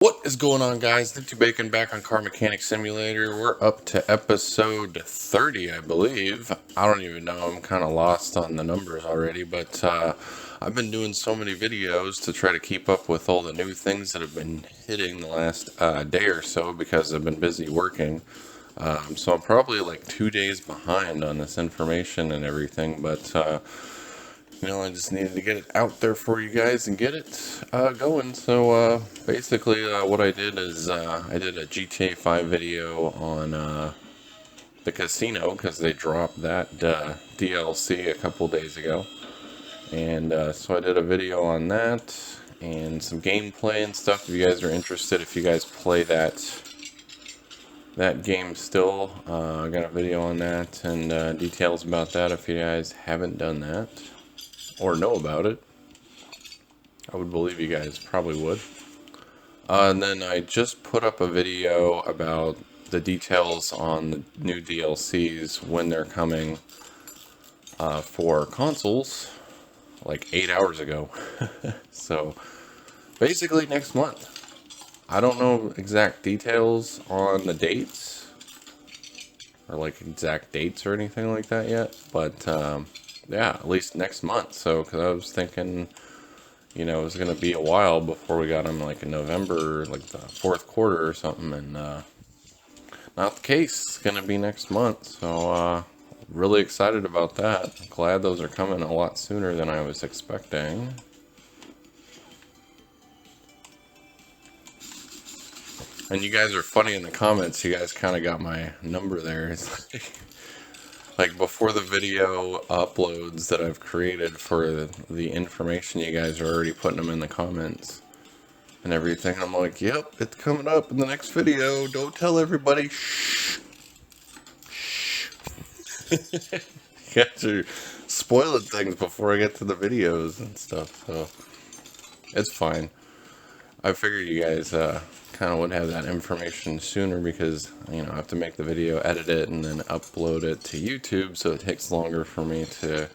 What is going on, guys? NiftyBacon back on Car Mechanic Simulator. We're up to episode 30, I believe. I don't even know. I'm kind of lost on the numbers already, but I've been doing so many videos to try to keep up with all the new things that have been hitting the last day or so because I've been busy working. So I'm probably like 2 days behind on this information and everything, but I just needed to get it out there for you guys and get it going. So basically what I did is I did a GTA 5 video on the casino because they dropped that DLC a couple days ago. And so I did a video on that and some gameplay and stuff if you guys are interested. If you guys play that game still, I got a video on that and details about that if you guys haven't done that or know about it. I would believe you guys probably would. And then I just put up a video about the details on the new DLCs when they're coming for consoles like 8 hours ago. So basically next month. I don't know exact details on the dates or like exact dates or anything like that yet, but yeah, at least next month. So, because I was thinking, it was going to be a while before we got them, like in November, like the fourth quarter or something, and not the case. It's going to be next month. So, really excited about that. Glad those are coming a lot sooner than I was expecting. And you guys are funny in the comments. You guys kind of got my number there. It's like before the video uploads that I've created for the information, you guys are already putting them in the comments and everything. I'm like, yep, it's coming up in the next video. Don't tell everybody. Shh. Shh. You guys are spoiling things before I get to the videos and stuff. So it's fine. I figured you guys kind of would have that information sooner because, I have to make the video, edit it, and then upload it to YouTube, so it takes longer for me to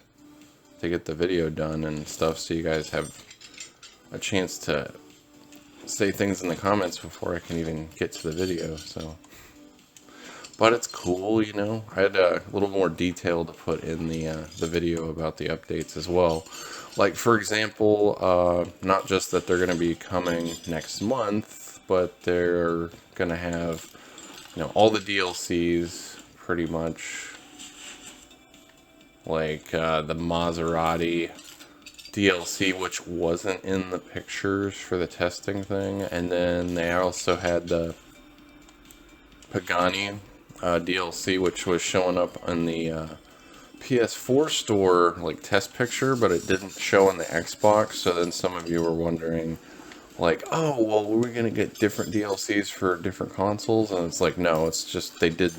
get the video done and stuff, so you guys have a chance to say things in the comments before I can even get to the video, so. But it's cool, I had a little more detail to put in the video about the updates as well. Like, for example, not just that they're going to be coming next month, but they're going to have, all the DLCs pretty much. Like the Maserati DLC, which wasn't in the pictures for the testing thing. And then they also had the Pagani DLC, which was showing up on the PS4 store, like test picture, but it didn't show on the Xbox. So then some of you were wondering, like, oh, well, were we going to get different DLCs for different consoles? And it's like, no, it's just they did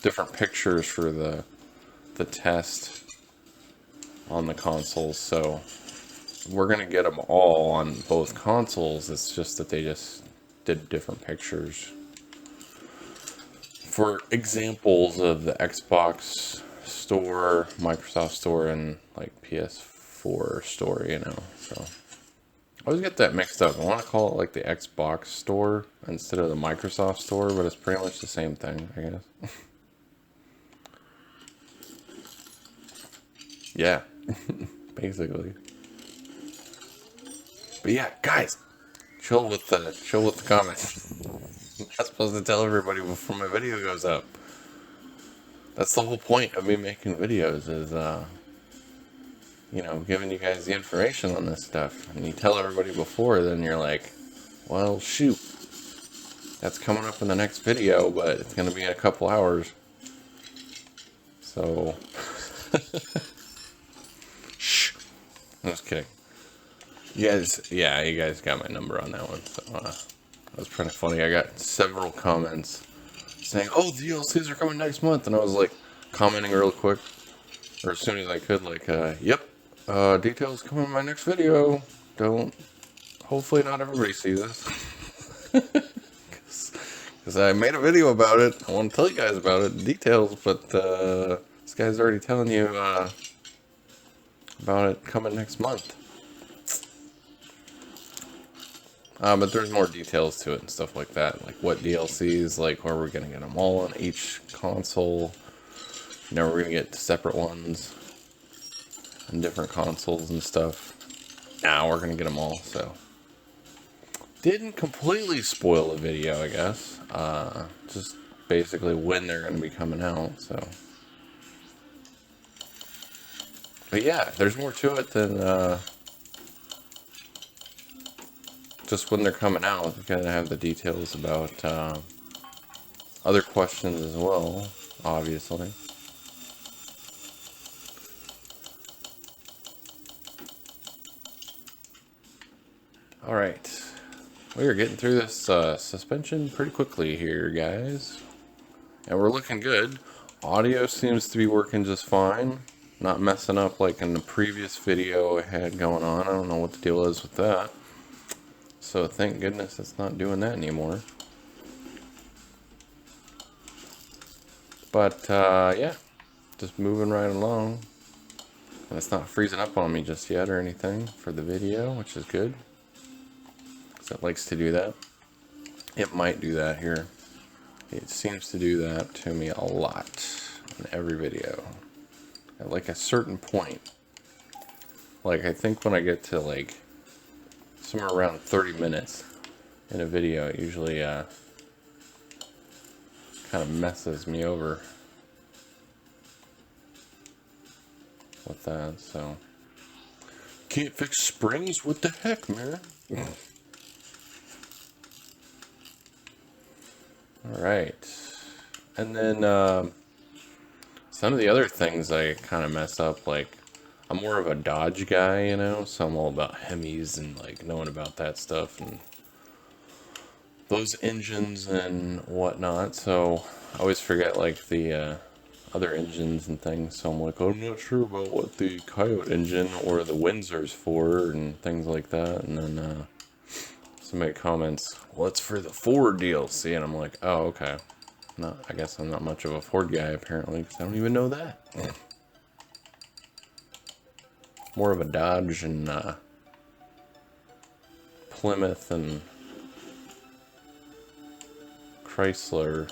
different pictures for the test on the consoles. So we're going to get them all on both consoles. It's just that they just did different pictures. For examples of the Xbox store, Microsoft store, and like PS4 store, so I always get that mixed up. I want to call it like the Xbox store instead of the Microsoft store, but it's pretty much the same thing, I guess. Yeah, basically. But yeah, guys, chill with the comments. I'm not supposed to tell everybody before my video goes up. That's the whole point of me making videos is, giving you guys the information on this stuff. And you tell everybody before, then you're like, well, shoot. That's coming up in the next video, but it's going to be in a couple hours. So, shh. I'm just kidding. You guys got my number on that one. So, that was pretty funny. I got several comments saying, oh, the DLCs are coming next month. And I was like, commenting real quick, or as soon as I could, like, yep, details coming in my next video. Hopefully not everybody sees this. Because I made a video about it. I want to tell you guys about it, details, but this guy's already telling you about it coming next month. But there's more details to it and stuff like that. Like what DLCs, like where we're going to get them all on each console. You know, we're going to get separate ones and different consoles and stuff. Now we're going to get them all, so. Didn't completely spoil the video, I guess. Just basically when they're going to be coming out, so. But yeah, there's more to it than just when they're coming out. You gotta have the details about other questions as well, obviously. Alright, we are getting through this suspension pretty quickly here, guys. And we're looking good. Audio seems to be working just fine. Not messing up like in the previous video I had going on. I don't know what the deal is with that. So thank goodness it's not doing that anymore. But yeah, just moving right along. And it's not freezing up on me just yet or anything for the video, which is good. Because it likes to do that. It might do that here. It seems to do that to me a lot in every video. At like a certain point. Like I think when I get to like somewhere around 30 minutes in a video, it usually kind of messes me over with that, so. Can't fix springs? What the heck, man? Alright. And then some of the other things I kind of mess up, like I'm more of a Dodge guy, you know, so I'm all about Hemis and like knowing about that stuff and those engines and whatnot, so I always forget like the other engines and things, so I'm like, oh, I'm not sure about what the Coyote engine or the Windsor's for and things like that, and then somebody comments, well, it's for the Ford DLC, and I'm like, oh, okay. I guess I'm not much of a Ford guy apparently, because I don't even know that. More of a Dodge and Plymouth and Chrysler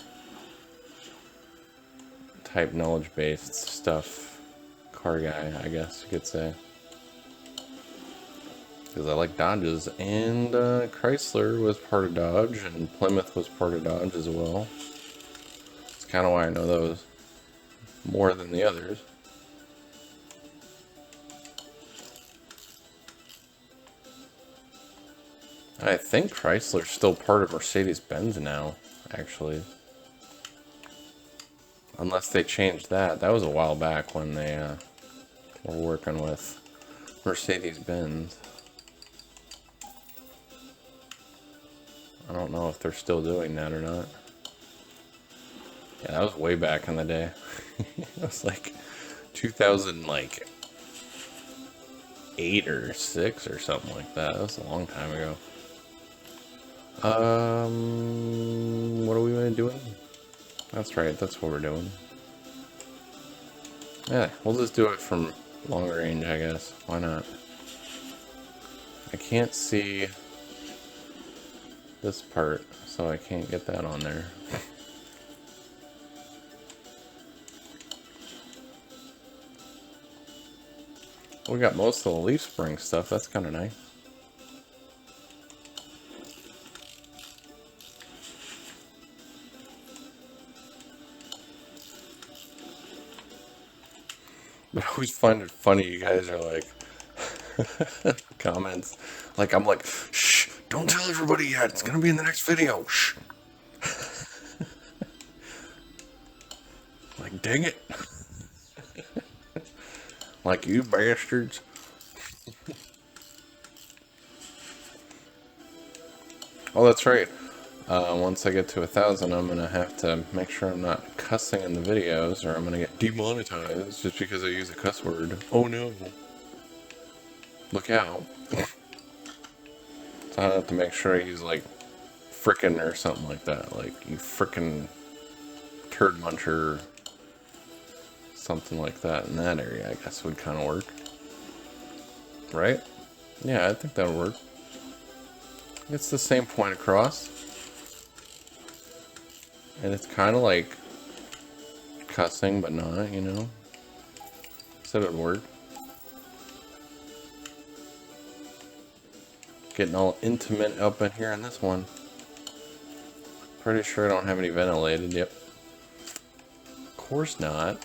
type knowledge-based stuff. Car guy, I guess you could say. Because I like Dodges, and Chrysler was part of Dodge, and Plymouth was part of Dodge as well. That's kind of why I know those more than the others. I think Chrysler's still part of Mercedes-Benz now, actually. Unless they changed that. That was a while back when they were working with Mercedes-Benz. I don't know if they're still doing that or not. Yeah, that was way back in the day. It was like 2008 or 6 or something like that. That was a long time ago. What are we doing? That's right, that's what we're doing. Yeah, we'll just do it from long range, I guess. Why not? I can't see this part, so I can't get that on there. We got most of the leaf spring stuff, that's kind of nice. But I always find it funny, you guys are like, comments, like I'm like, shh, don't tell everybody yet, it's gonna be in the next video, shh. Like, dang it. Like, you bastards. Oh, that's right. Once I get to 1,000, I'm gonna have to make sure I'm not cussing in the videos, or I'm gonna get demonetized just because I use a cuss word. Oh no. Look out. So I have to make sure I use like frickin' or something like that. Like, you frickin' turd muncher. Something like that in that area, I guess, would kind of work. Right? Yeah, I think that would work. It's the same point across. And it's kind of like cussing, but not, you know. Said it would work. Getting all intimate up in here in this one. Pretty sure I don't have any ventilated. Yep. Of course not.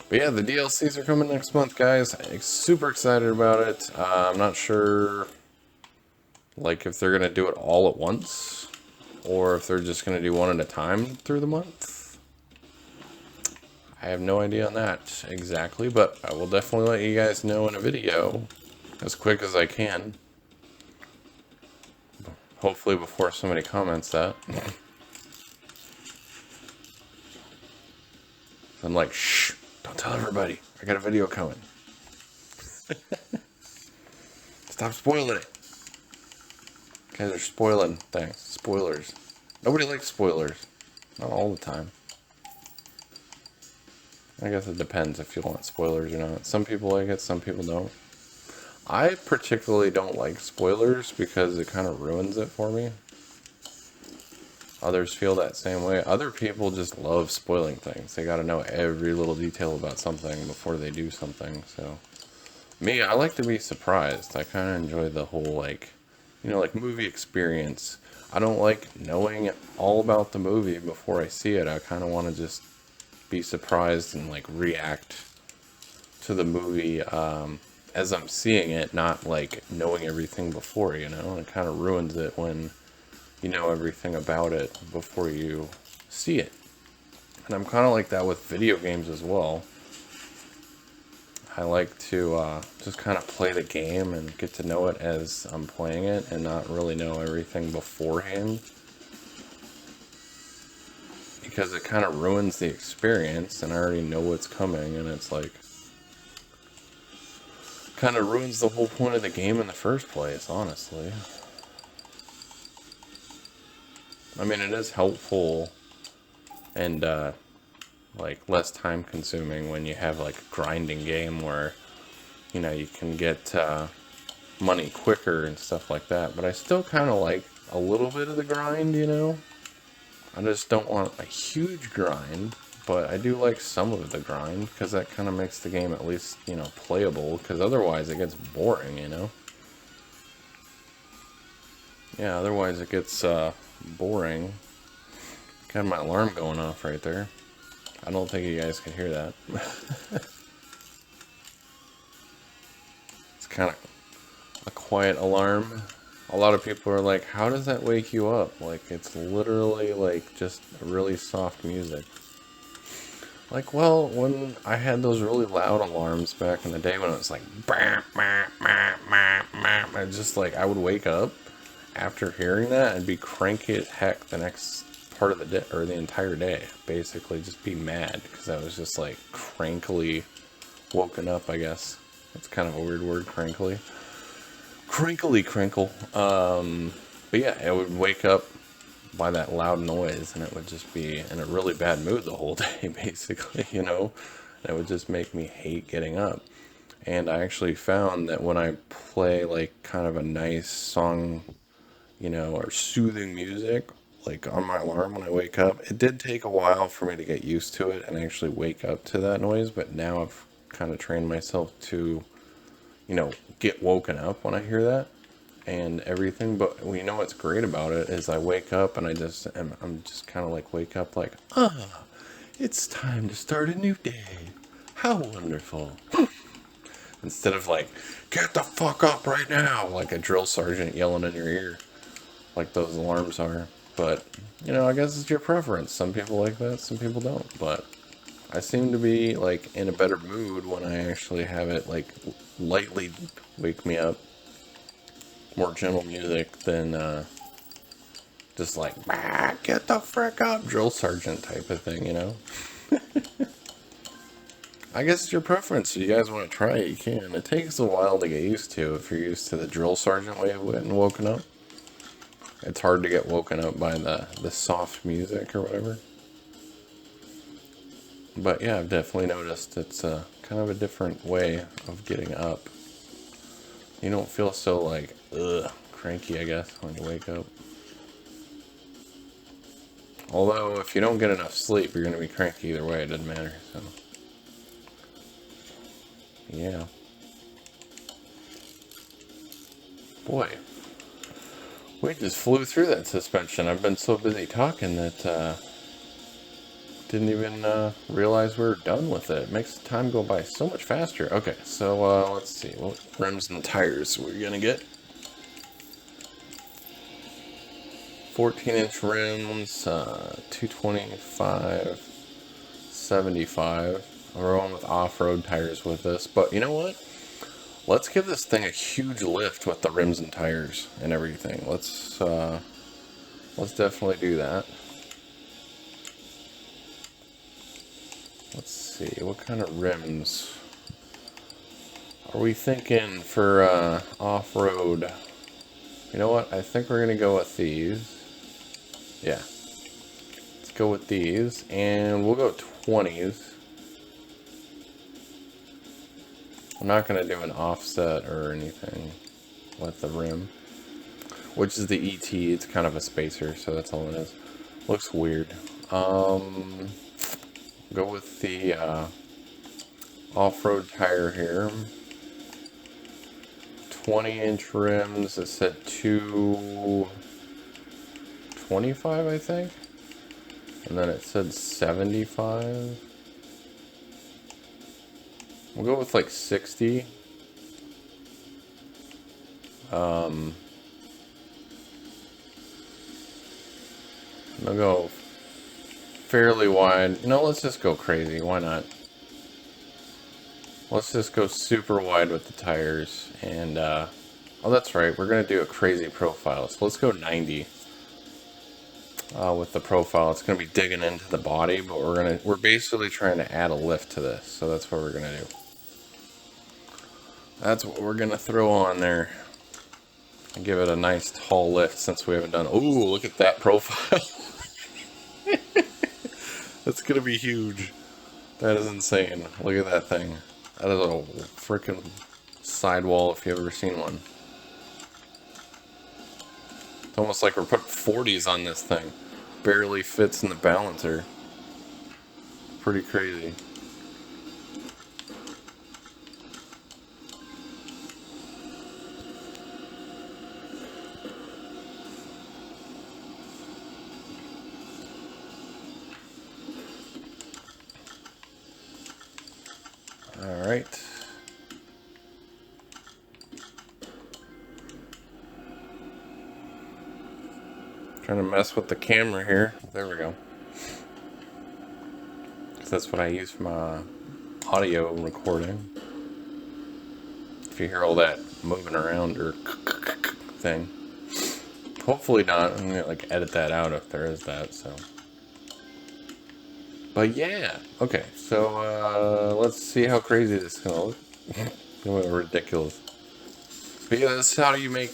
But yeah, the DLCs are coming next month, guys. I'm super excited about it. I'm not sure, like, if they're gonna do it all at once, or if they're just gonna do one at a time through the month. I have no idea on that exactly, but I will definitely let you guys know in a video as quick as I can. Hopefully before somebody comments that. I'm like, shh. Don't tell everybody. I got a video coming. Stop spoiling it. You guys are spoiling things. Spoilers. Nobody likes spoilers. Not all the time. I guess it depends if you want spoilers or not. Some people like it, some people don't. I particularly don't like spoilers because it kind of ruins it for me. Others feel that same way. Other people just love spoiling things. They gotta know every little detail about something before they do something. So, me, I like to be surprised. I kind of enjoy the whole, like, you know, like movie experience. I don't like knowing all about the movie before I see it. I kind of want to just be surprised and, like, react to the movie as I'm seeing it, not, like, knowing everything before, you know? It kind of ruins it when you know everything about it before you see it. And I'm kind of like that with video games as well. I like to just kind of play the game and get to know it as I'm playing it and not really know everything beforehand. Because it kind of ruins the experience and I already know what's coming and it's like kind of ruins the whole point of the game in the first place, honestly. I mean, it is helpful and, like, less time consuming when you have, like, a grinding game where, you know, you can get, money quicker and stuff like that. But I still kind of like a little bit of the grind, you know? I just don't want a huge grind, but I do like some of the grind because that kind of makes the game at least, you know, playable because otherwise it gets boring, you know? Yeah, otherwise it gets, boring. Got my alarm going off right there. I don't think you guys can hear that. It's kind of a quiet alarm. A lot of people are like, how does that wake you up? Like, it's literally like just really soft music. Like, well, when I had those really loud alarms back in the day when it was like, bah, bah, bah, bah, bah, I just like, I would wake up after hearing that and be cranky as heck the next part of the day, or the entire day, basically just be mad because I was just like crankily woken up, I guess. That's kind of a weird word, crankily. Crinkle. But yeah, I would wake up by that loud noise and it would just be in a really bad mood the whole day, basically, you know? And it would just make me hate getting up. And I actually found that when I play like kind of a nice song, you know, or soothing music, like on my alarm when I wake up, it did take a while for me to get used to it and actually wake up to that noise, but now I've kind of trained myself to, you know, get woken up when I hear that and everything. But you know what's great about it is I wake up and I'm just kind of like wake up like, it's time to start a new day. How wonderful. Instead of like, get the fuck up right now, like a drill sergeant yelling in your ear, like those alarms are. But, you know, I guess it's your preference. Some people like that, some people don't. But I seem to be, like, in a better mood when I actually have it, like, lightly wake me up. More gentle music than, just like, get the frick up, drill sergeant type of thing, you know? I guess it's your preference. If you guys want to try it, you can. It takes a while to get used to if you're used to the drill sergeant way of getting woken up. It's hard to get woken up by the soft music or whatever. But yeah, I've definitely noticed it's kind of a different way of getting up. You don't feel so like, cranky, I guess, when you wake up. Although, if you don't get enough sleep, you're going to be cranky either way. It doesn't matter, so. Yeah. Boy. We just flew through that suspension. I've been so busy talking that, didn't even realize we were done with it. It makes time go by so much faster. Okay, so let's see. What rims and tires we're going to get? 14-inch rims, 225, 75. We're going with off-road tires with this. But you know what? Let's give this thing a huge lift with the rims and tires and everything. Let's definitely do that. Let's see, what kind of rims are we thinking for off-road? You know what? I think we're going to go with these. Yeah. Let's go with these, and we'll go 20s. I'm not going to do an offset or anything with the rim, which is the ET. It's kind of a spacer, so that's all it is. Looks weird. Go with the off-road tire here. 20-inch rims. It said 225, I think. And then it said 75. We'll go with like 60. I'll go fairly wide. No, let's just go crazy. Why not? Let's just go super wide with the tires. And, oh, that's right. We're going to do a crazy profile. So let's go 90 with the profile. It's going to be digging into the body, but we're basically trying to add a lift to this. So that's what we're going to do. That's what we're going to throw on there. And give it a nice tall lift since we haven't done... Ooh, look at that profile. That's going to be huge. That is insane. Look at that thing. That is a freaking sidewall if you've ever seen one. It's almost like we're putting 40s on this thing. Barely fits in the balancer. Pretty crazy. Alright. Trying to mess with the camera here. There we go. Because that's what I use for my audio recording. If you hear all that moving around or thing. Hopefully not. I'm going to like edit that out if there is that, so. But yeah, okay, so let's see how crazy this is gonna look. Ridiculous. But yeah, that's how you make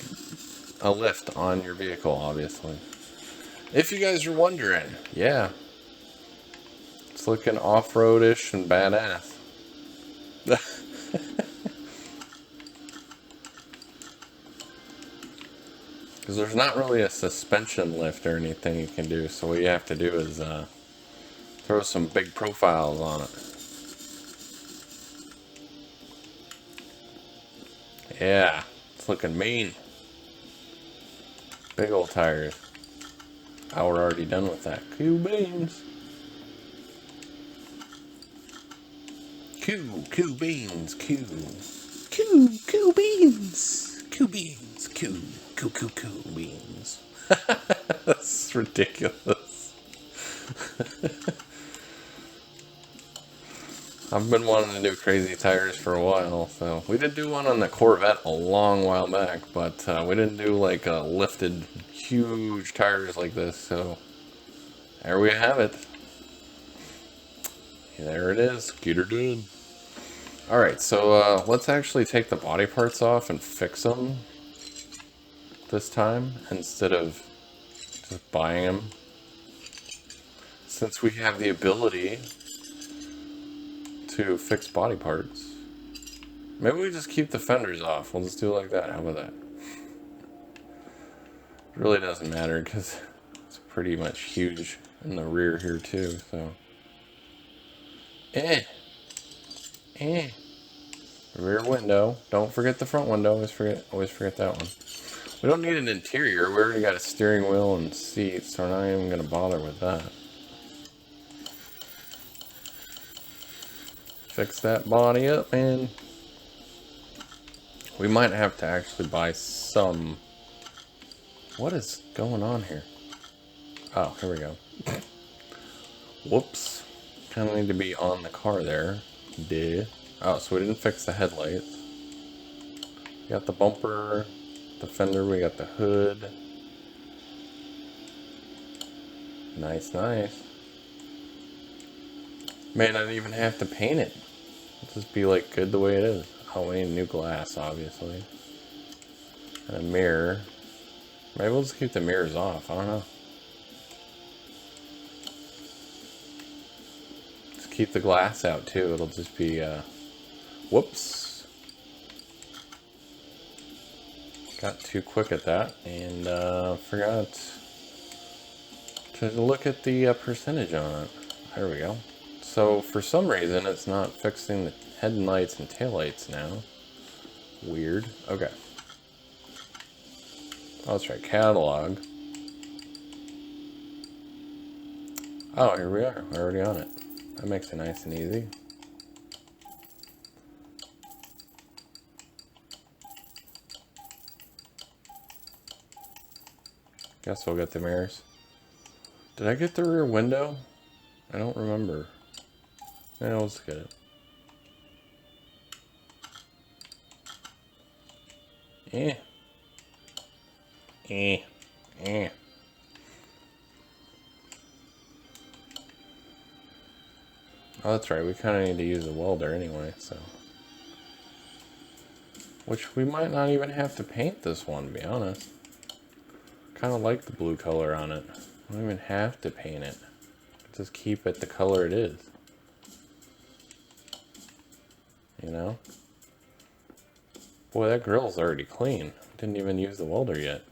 a lift on your vehicle, obviously. If you guys are wondering, yeah. It's looking off-roadish and badass. Because there's not really a suspension lift or anything you can do, so what you have to do is throw some big profiles on it. Yeah, it's looking mean. Big old tires. Oh, we're already done with that. Cool beans. Cool beans. Cool beans. Cool beans. Cool beans. That's ridiculous. I've been wanting to do crazy tires for a while, so we did do one on the Corvette a long while back, but we didn't do like lifted huge tires like this, so there we have it. There it is. Get her done. Alright, so let's actually take the body parts off and fix them this time instead of just buying them. Since we have the ability to fix body parts. Maybe we just keep the fenders off. We'll just do it like that. How about that? It really doesn't matter because it's pretty much huge in the rear here too, so. Rear window. Don't forget the front window. Always forget that one. We don't need an interior. We already got a steering wheel and seats, so we're not even gonna bother with that. Fix that body up, man. We might have to actually buy some. What is going on here? Oh, here we go. Whoops. Kind of need to be on the car there. Duh. Oh, so we didn't fix the headlights. We got the bumper, the fender, we got the hood. Nice, nice. May not even have to paint it. It'll just be like good the way it is. Oh, we need new glass, obviously. And a mirror. Maybe we'll just keep the mirrors off. I don't know. Just keep the glass out too. It'll just be, whoops. Got too quick at that and forgot to look at the percentage on it. There we go. So for some reason it's not fixing the headlights and taillights now. Weird. Okay. Oh, that's right. Catalog. Oh, here we are. We're already on it. That makes it nice and easy. Guess we'll get the mirrors. Did I get the rear window? I don't remember. Yeah, let's get it. Oh, that's right. We kind of need to use a welder anyway, so. Which we might not even have to paint this one, to be honest. Kind of like the blue color on it. We don't even have to paint it. Just keep it the color it is. You know? Boy, that grill's already clean. Didn't even use the welder yet.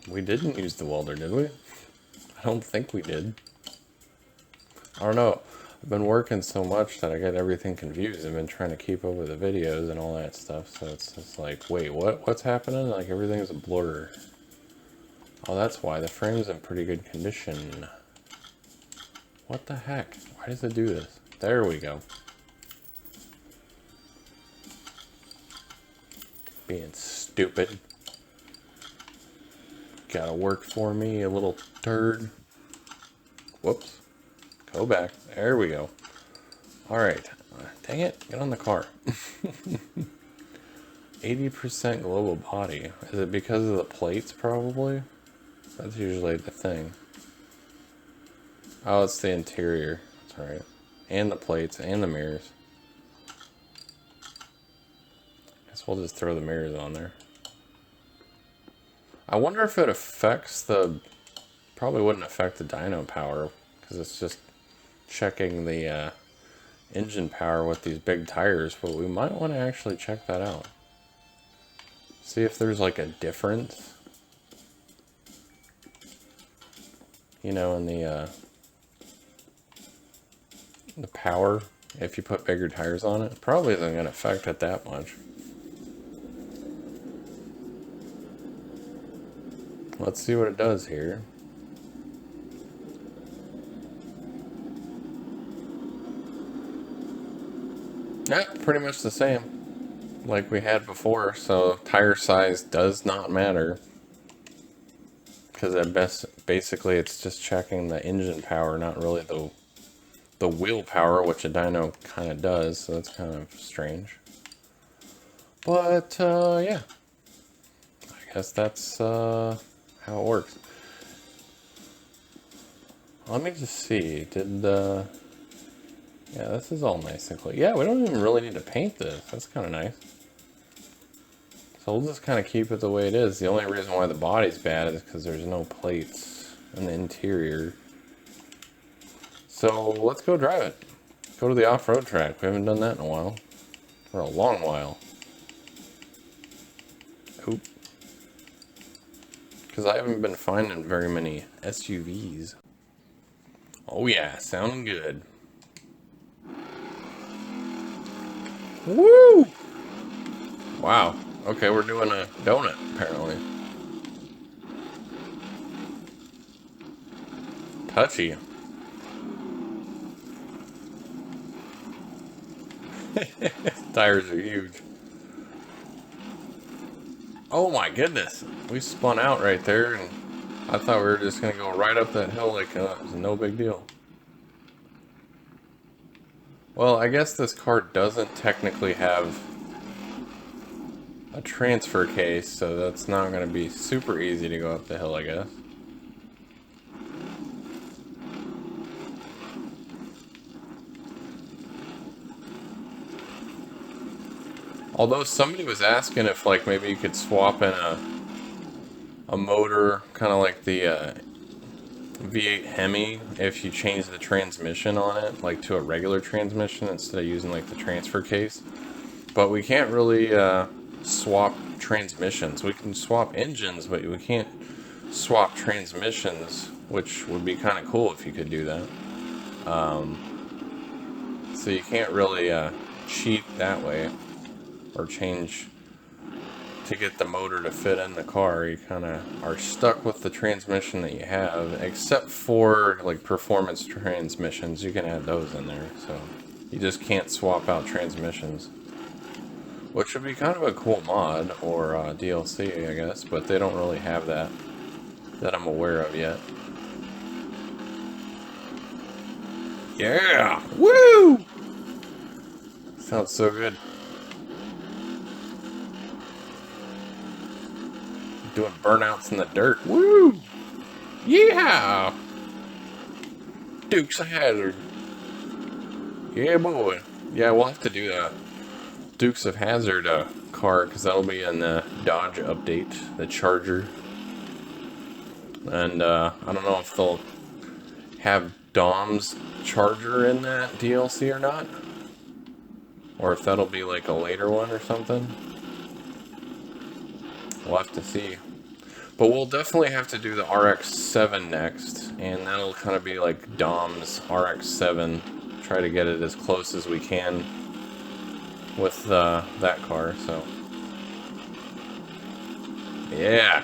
We didn't use the welder, did we? I don't think we did. I don't know. I've been working so much that I get everything confused. I've been trying to keep up with the videos and all that stuff, so it's just like, wait, what's happening? Like, everything's a blur. Oh, that's why. The frame's in pretty good condition. What the heck? Why does it do this? There we go. Being stupid. Gotta work for me, a little turd. Whoops. Go back. There we go. Alright. Dang it. Get on the car. 80% global body. Is it because of the plates, probably? That's usually the thing. Oh, it's the interior. That's alright. And the plates and the mirrors. Guess we'll just throw the mirrors on there. I wonder if it affects the... Probably wouldn't affect the dyno power, because it's just checking the engine power with these big tires, but we might want to actually check that out. See if there's like a difference. You know, in the power, if you put bigger tires on it. Probably isn't going to affect it that much. Let's see what it does here. Yeah, pretty much the same like we had before, so tire size does not matter. Because at best, basically it's just checking the engine power, not really the wheel power, which a dyno kind of does, so that's kind of strange. But, yeah. I guess that's how it works. Let me just see, yeah, this is all nice and clean. Yeah, we don't even really need to paint this. That's kind of nice. So we'll just kind of keep it the way it is. The only reason why the body's bad is because there's no plates in the interior. So let's go drive it. Go to the off-road track. We haven't done that in a while. For a long while. Oop. Because I haven't been finding very many SUVs. Oh yeah, sounding good. Woo! Wow. Okay, we're doing a donut, apparently. Touchy. Tires are huge. Oh my goodness. We spun out right there, and I thought we were just going to go right up that hill like it was no big deal. Well, I guess this car doesn't technically have a transfer case, so that's not going to be super easy to go up the hill, I guess. Although somebody was asking if like maybe you could swap in a motor, kind of like the V8 Hemi, if you change the transmission on it, like to a regular transmission instead of using like the transfer case. But we can't really swap transmissions. We can swap engines, but we can't swap transmissions, which would be kind of cool if you could do that. So you can't really cheat that way, or change to get the motor to fit in the car. You kind of are stuck with the transmission that you have, except for like performance transmissions. You can add those in there, so you just can't swap out transmissions, which would be kind of a cool mod or DLC, I guess, but they don't really have that I'm aware of yet. Yeah! Woo! Sounds so good. Doing burnouts in the dirt. Woo! Yeah! Dukes of Hazzard. Yeah, boy. Yeah, we'll have to do the Dukes of Hazzard car, because that'll be in the Dodge update, the Charger. And I don't know if they'll have Dom's Charger in that DLC or not. Or if that'll be like a later one or something. We'll have to see. But we'll definitely have to do the RX-7 next, and that'll kind of be like Dom's RX-7. Try to get it as close as we can with that car, so. Yeah.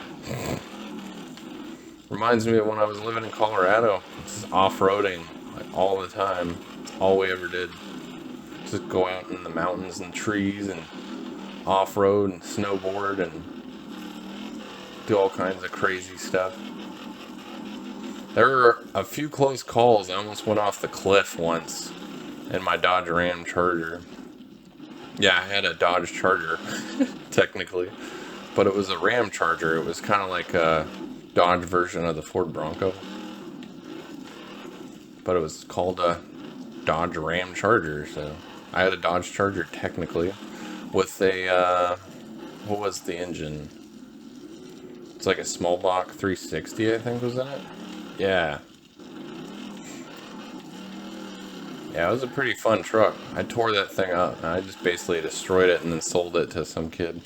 Reminds me of when I was living in Colorado. Just off-roading like all the time. All we ever did. Just go out in the mountains and trees and off-road and snowboard and do all kinds of crazy stuff. There were a few close calls. I almost went off the cliff once in my Dodge Ram Charger. Yeah, I had a Dodge Charger, technically, but it was a Ram Charger. It was kind of like a Dodge version of the Ford Bronco, but it was called a Dodge Ram Charger. So I had a Dodge Charger technically with a what was the engine? It's like a small block 360, I think, was in it. Yeah. Yeah, it was a pretty fun truck. I tore that thing up, and I just basically destroyed it and then sold it to some kid.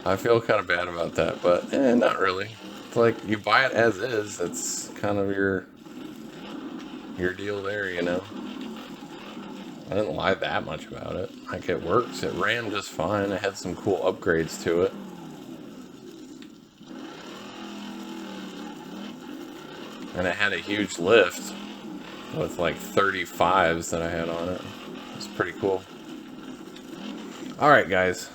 I feel kind of bad about that, but not really. It's like, you buy it as is. It's kind of your deal there, you know. I didn't lie that much about it. Like, it works. It ran just fine. It had some cool upgrades to it. And it had a huge lift with like 35s that I had on it. It's pretty cool. Alright guys,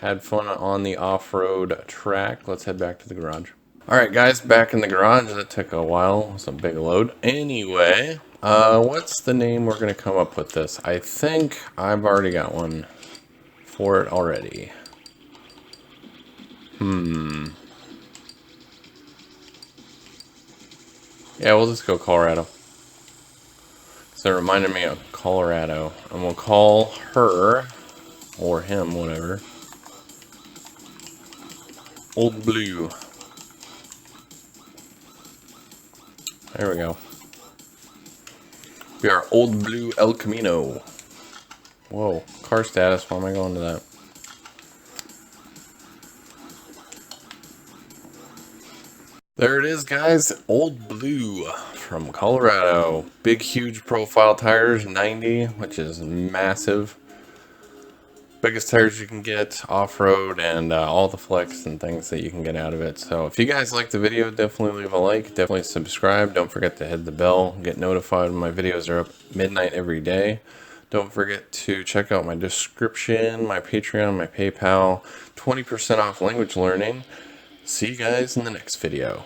had fun on the off-road track. Let's head back to the garage. Alright guys, back in the garage. That took a while. It was a big load. Anyway, what's the name we're going to come up with this? I think I've already got one for it already. Yeah, we'll just go Colorado. So it reminded me of Colorado. And we'll call her, or him, whatever, Old Blue. There we go. We are Old Blue El Camino. Whoa, car status. Why am I going to that? There it is, guys. Old Blue from Colorado. Big, huge profile tires, 90, which is massive. Biggest tires you can get, off-road, and all the flex and things that you can get out of it. So if you guys like the video, definitely leave a like, definitely subscribe. Don't forget to hit the bell, get notified when my videos are up midnight every day. Don't forget to check out my description, my Patreon, my PayPal, 20% off language learning. See you guys in the next video.